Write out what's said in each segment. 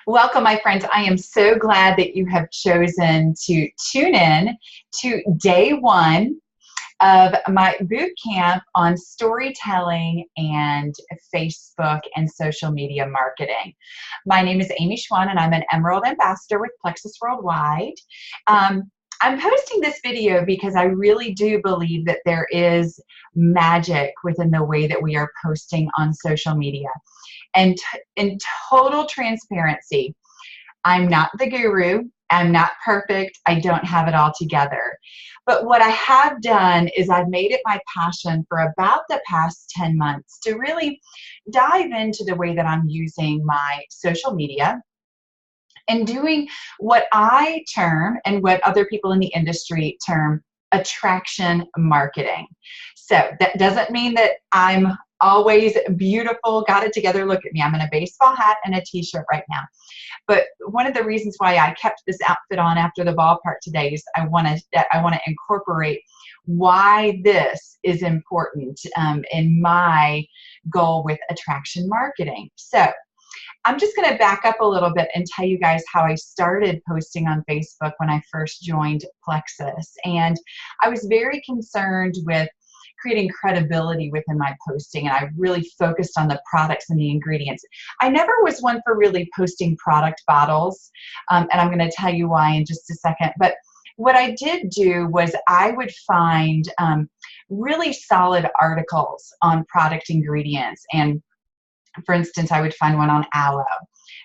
Welcome, my friends. I am so glad that you have chosen to tune in to day one of my boot camp on storytelling and Facebook and social media marketing. My name is Amy Schwan, and I'm an Emerald Ambassador with Plexus Worldwide. I'm posting this video because I really do believe that there is magic within the way that we are posting on social media. And in total transparency, I'm not the guru. I'm not perfect. I don't have it all together. But what I have done is I've made it my passion for about the past 10 months to really dive into the way that I'm using my social media and doing what I term and what other people in the industry term attraction marketing. So that doesn't mean that I'm always beautiful, got it together. Look at me. I'm in a baseball hat and a t-shirt right now. But one of the reasons why I kept this outfit on after the ballpark today is I want to incorporate why this is important in my goal with attraction marketing. So I'm just going to back up a little bit and tell you guys how I started posting on Facebook when I first joined Plexus. And I was very concerned with creating credibility within my posting, and I really focused on the products and the ingredients. I never was one for really posting product bottles, and I'm going to tell you why in just a second. But what I did do was I would find really solid articles on product ingredients. And for instance, I would find one on aloe,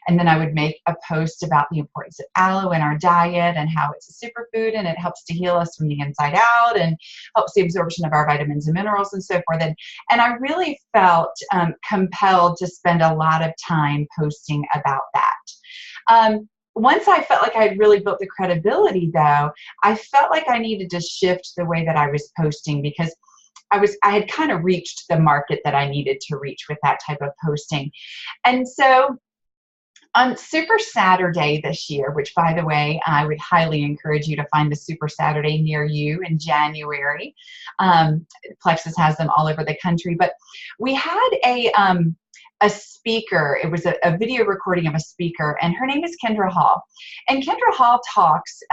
and then I would make a post about the importance of aloe in our diet and how it's a superfood and it helps to heal us from the inside out and helps the absorption of our vitamins and minerals and so forth. And I really felt compelled to spend a lot of time posting about that. Once I felt like I had really built the credibility, though, I felt like I needed to shift the way that I was posting because I had kind of reached the market that I needed to reach with that type of posting. And so on Super Saturday this year, which by the way, I would highly encourage you to find the Super Saturday near you in January. Plexus has them all over the country, but we had a speaker. It was a video recording of a speaker, and her name is Kendra Hall. And Kendra Hall talks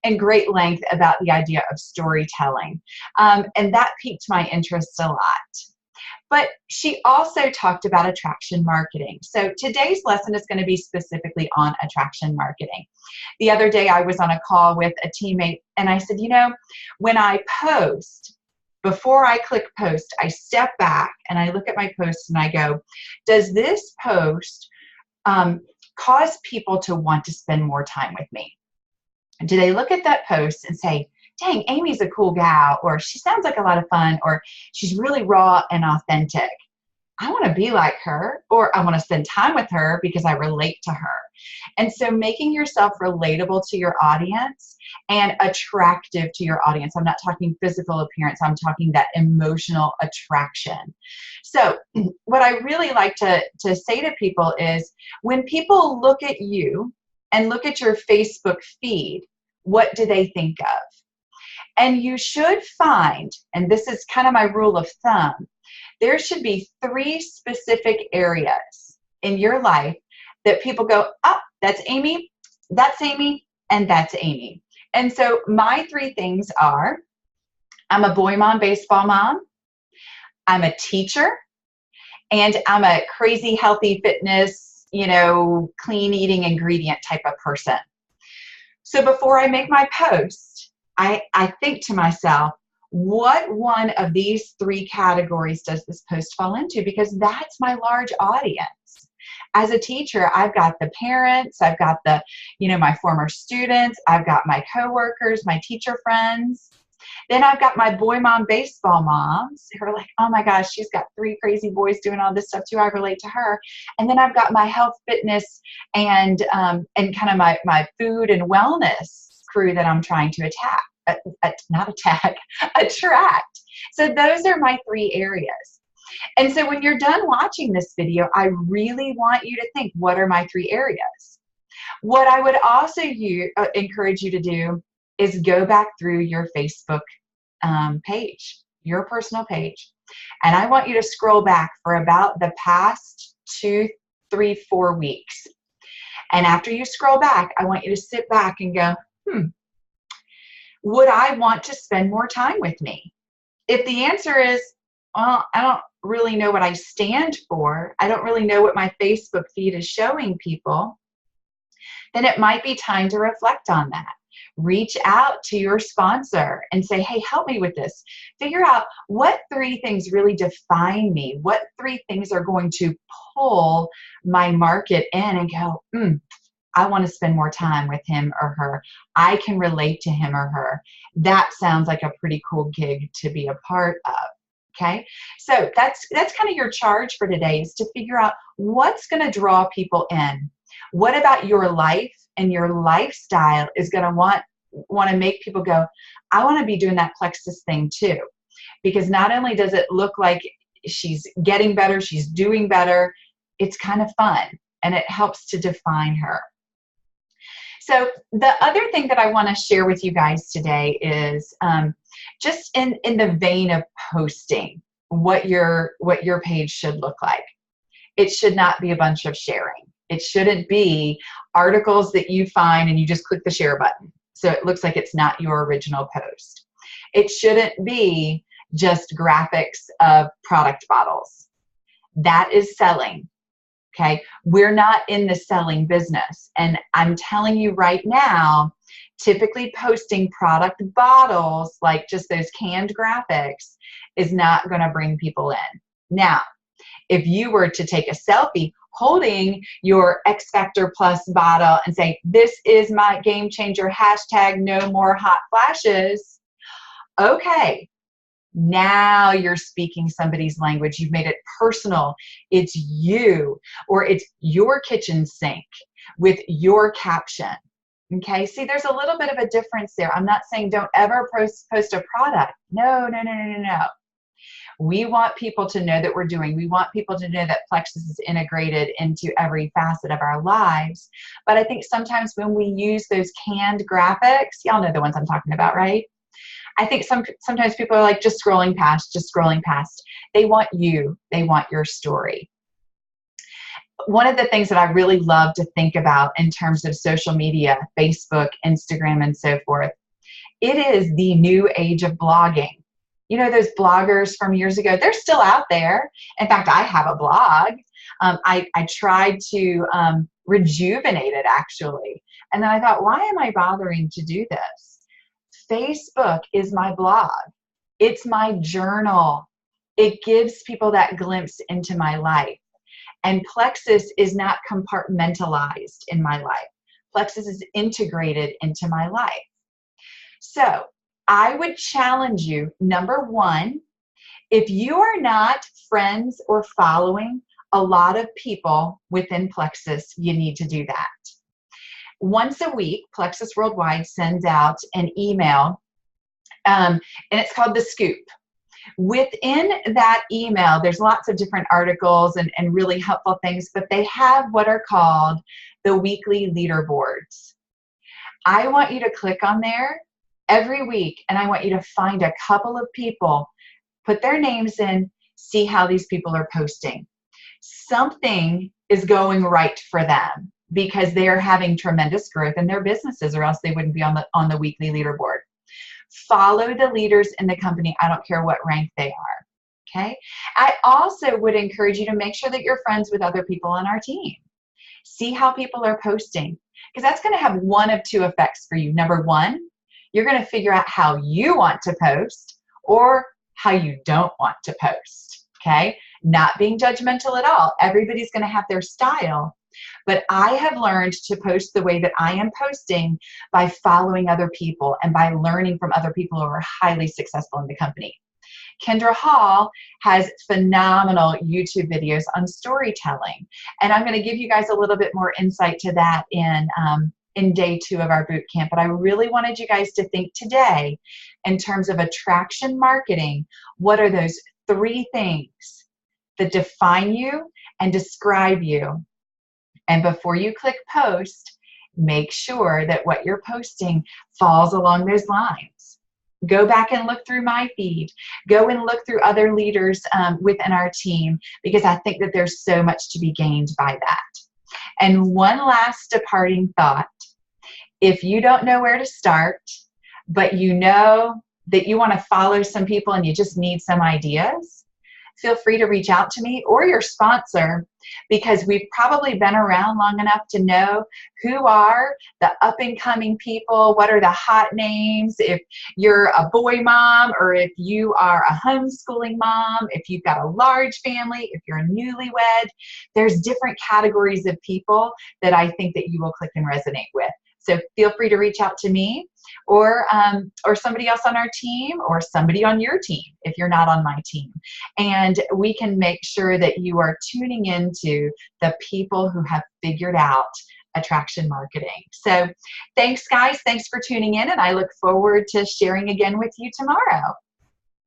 in great length about the idea of storytelling, and that piqued my interest a lot. But she also talked about attraction marketing. So today's lesson is going to be specifically on attraction marketing. The other day I was on a call with a teammate, and I said, you know, when I post, before I click post, I step back and I look at my post and I go, does this post cause people to want to spend more time with me? And do they look at that post and say, dang, Amy's a cool gal, or she sounds like a lot of fun, or she's really raw and authentic. I want to be like her, or I want to spend time with her because I relate to her. And so making yourself relatable to your audience and attractive to your audience. I'm not talking physical appearance. I'm talking that emotional attraction. So what I really like to say to people is when people look at you and look at your Facebook feed, what do they think of? And you should find, and this is kind of my rule of thumb, there should be 3 specific areas in your life that people go, oh, that's Amy, and that's Amy. And so my 3 things are, I'm a boy mom, baseball mom, I'm a teacher, and I'm a crazy healthy fitness, clean eating ingredient type of person. So before I make my post, I think to myself, what one of these 3 categories does this post fall into? Because that's my large audience. As a teacher, I've got the parents, I've got the, my former students, I've got my coworkers, my teacher friends. Then I've got my boy mom, baseball moms who are like, oh my gosh, she's got 3 crazy boys doing all this stuff too. I relate to her. And then I've got my health, fitness, and kind of my food and wellness crew that I'm trying to attract. So those are my 3 areas. And so when you're done watching this video, I really want you to think, what are my 3 areas? What I would also encourage you to do is go back through your Facebook page, your personal page. And I want you to scroll back for about the past 2, 3, 4 weeks. And after you scroll back, I want you to sit back and go, would I want to spend more time with me? If the answer is, well, I don't really know what I stand for, I don't really know what my Facebook feed is showing people, then it might be time to reflect on that. Reach out to your sponsor and say, hey, help me with this. Figure out what 3 things really define me. What 3 things are going to pull my market in and go, I want to spend more time with him or her. I can relate to him or her. That sounds like a pretty cool gig to be a part of. Okay, so that's kind of your charge for today, is to figure out what's going to draw people in. What about your life and your lifestyle is going to want to make people go, I want to be doing that Plexus thing too. Because not only does it look like she's getting better, she's doing better, it's kind of fun and it helps to define her. So the other thing that I want to share with you guys today is just in the vein of posting, what your page should look like. It should not be a bunch of sharing. It shouldn't be articles that you find and you just click the share button, so it looks like it's not your original post. It shouldn't be just graphics of product bottles. That is selling. Okay, we're not in the selling business. And I'm telling you right now, typically posting product bottles, like just those canned graphics, is not going to bring people in. Now, if you were to take a selfie holding your X Factor Plus bottle and say, this is my game changer, hashtag no more hot flashes, okay. Now you're speaking somebody's language. You've made it personal. It's you, or it's your kitchen sink with your caption. Okay, see, there's a little bit of a difference there. I'm not saying don't ever post a product. No. We want people to know that we're doing. We want people to know that Plexus is integrated into every facet of our lives. But I think sometimes when we use those canned graphics, y'all know the ones I'm talking about, right? I think sometimes people are like just scrolling past. They want you. They want your story. One of the things that I really love to think about in terms of social media, Facebook, Instagram, and so forth, it is the new age of blogging. You know, those bloggers from years ago, they're still out there. In fact, I have a blog. I tried to rejuvenate it, actually. And then I thought, why am I bothering to do this? Facebook is my blog. It's my journal. It gives people that glimpse into my life. And Plexus is not compartmentalized in my life. Plexus is integrated into my life. So I would challenge you, number 1, if you are not friends or following a lot of people within Plexus, you need to do that. Once a week, Plexus Worldwide sends out an email, and it's called The Scoop. Within that email, there's lots of different articles and really helpful things, but they have what are called the weekly leaderboards. I want you to click on there every week, and I want you to find a couple of people, put their names in, see how these people are posting. Something is going right for them, because they are having tremendous growth in their businesses, or else they wouldn't be on the weekly leaderboard. Follow the leaders in the company. I don't care what rank they are. Okay. I also would encourage you to make sure that you're friends with other people on our team. See how people are posting, because that's going to have one of 2 effects for you. Number 1, you're going to figure out how you want to post or how you don't want to post. Okay. Not being judgmental at all. Everybody's going to have their style. But I have learned to post the way that I am posting by following other people and by learning from other people who are highly successful in the company. Kendra Hall has phenomenal YouTube videos on storytelling. And I'm going to give you guys a little bit more insight to that in day 2 of our boot camp. But I really wanted you guys to think today in terms of attraction marketing. What are those 3 things that define you and describe you? And before you click post, make sure that what you're posting falls along those lines. Go back and look through my feed. Go and look through other leaders within our team, because I think that there's so much to be gained by that. And one last departing thought. If you don't know where to start, but you know that you want to follow some people and you just need some ideas, feel free to reach out to me or your sponsor, because we've probably been around long enough to know who are the up-and-coming people, what are the hot names, if you're a boy mom or if you are a homeschooling mom, if you've got a large family, if you're a newlywed. There's different categories of people that I think that you will click and resonate with. So feel free to reach out to me or somebody else on our team or somebody on your team if you're not on my team. And we can make sure that you are tuning into the people who have figured out attraction marketing. So thanks, guys. Thanks for tuning in, and I look forward to sharing again with you tomorrow.